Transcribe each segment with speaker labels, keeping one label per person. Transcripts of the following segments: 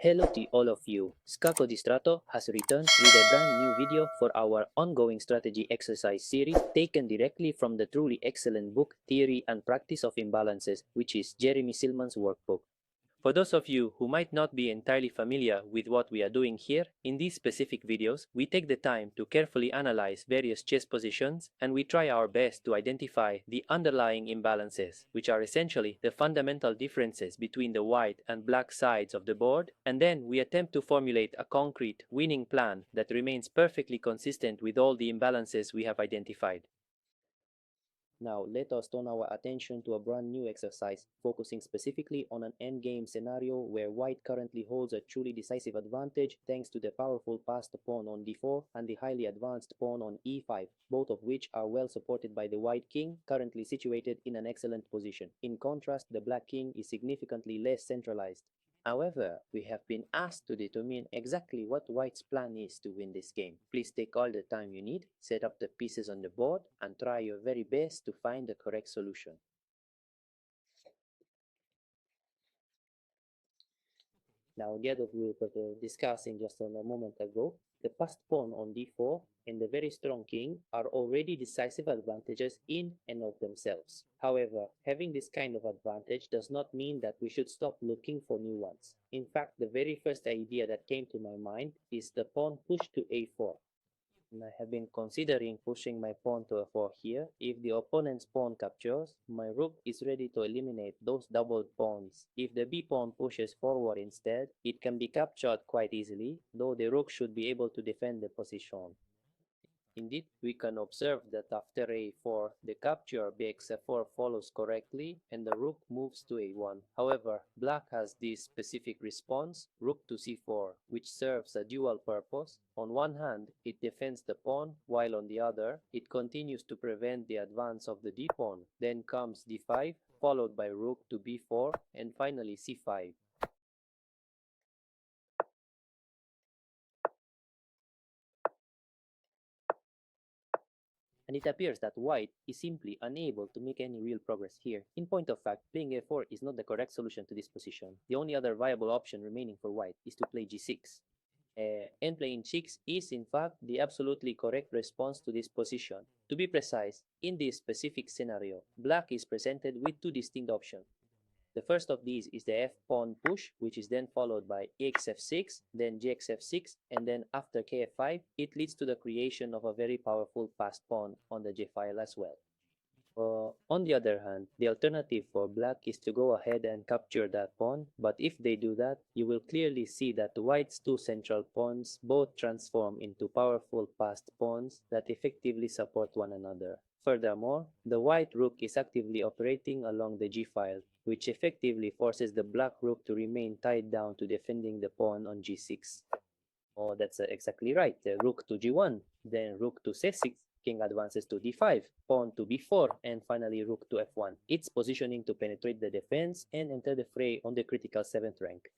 Speaker 1: Hello to all of you. Skako Distrato has returned with a brand new video for our ongoing strategy exercise series taken directly from the truly excellent book Theory and Practice of Imbalances, which is Jeremy Silman's workbook. For those of you who might not be entirely familiar with what we are doing here, in these specific videos, we take the time to carefully analyze various chess positions and we try our best to identify the underlying imbalances, which are essentially the fundamental differences between the white and black sides of the board, and then we attempt to formulate a concrete, winning plan that remains perfectly consistent with all the imbalances we have identified. Now, let us turn our attention to a brand new exercise, focusing specifically on an endgame scenario where white currently holds a truly decisive advantage thanks to the powerful passed pawn on d4 and the highly advanced pawn on e5, both of which are well supported by the white king, currently situated in an excellent position. In contrast, the black king is significantly less centralized. However, we have been asked to determine exactly what white's plan is to win this game. Please take all the time you need, set up the pieces on the board, and try your very best to find the correct solution. Now, the other we were discussing just a moment ago, the passed pawn on d4 and the very strong king are already decisive advantages in and of themselves. However, having this kind of advantage does not mean that we should stop looking for new ones. In fact, the very first idea that came to my mind is the pawn push to a4. And I have been considering pushing my pawn to a4 here. If the opponent's pawn captures, my rook is ready to eliminate those doubled pawns. If the b pawn pushes forward instead, it can be captured quite easily, though the rook should be able to defend the position. Indeed, we can observe that after a4, the capture bxf4 follows correctly and the rook moves to a1. However, black has this specific response, rook to c4, which serves a dual purpose. On one hand, it defends the pawn, while on the other, it continues to prevent the advance of the d pawn. Then comes d5, followed by rook to b4, and finally c5. And it appears that white is simply unable to make any real progress here. In point of fact, playing a4 is not the correct solution to this position. The only other viable option remaining for white is to play g6. And playing 6 is in fact the absolutely correct response to this position. To be precise, in this specific scenario, black is presented with two distinct options. The first of these is the f-pawn push, which is then followed by exf6, then gxf6, and then after kf5, it leads to the creation of a very powerful passed pawn on the j-file as well. On the other hand, the alternative for black is to go ahead and capture that pawn, but if they do that, you will clearly see that white's two central pawns both transform into powerful passed pawns that effectively support one another. Furthermore, the white rook is actively operating along the g-file, which effectively forces the black rook to remain tied down to defending the pawn on g6. Oh, that's exactly right. The rook to g1, then rook to c6, king advances to d5, pawn to b4, and finally rook to f1. It's positioning to penetrate the defense and enter the fray on the critical 7th rank.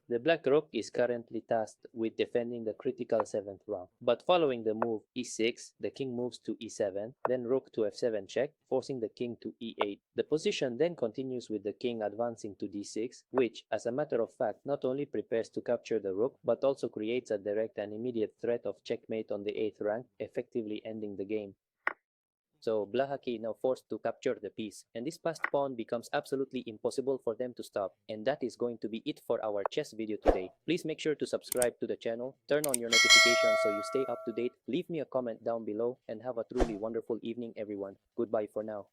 Speaker 1: The black rook is currently tasked with defending the critical 7th rank, but following the move e6, the king moves to e7, then rook to f7 check, forcing the king to e8. The position then continues with the king advancing to d6, which, as a matter of fact, not only prepares to capture the rook, but also creates a direct and immediate threat of checkmate on the 8th rank, effectively ending the game. So Black is now forced to capture the piece, and this passed pawn becomes absolutely impossible for them to stop. And that is going to be it for our chess video today. Please make sure to subscribe to the channel, turn on your notifications so you stay up to date, leave me a comment down below, and have a truly wonderful evening everyone. Goodbye for now.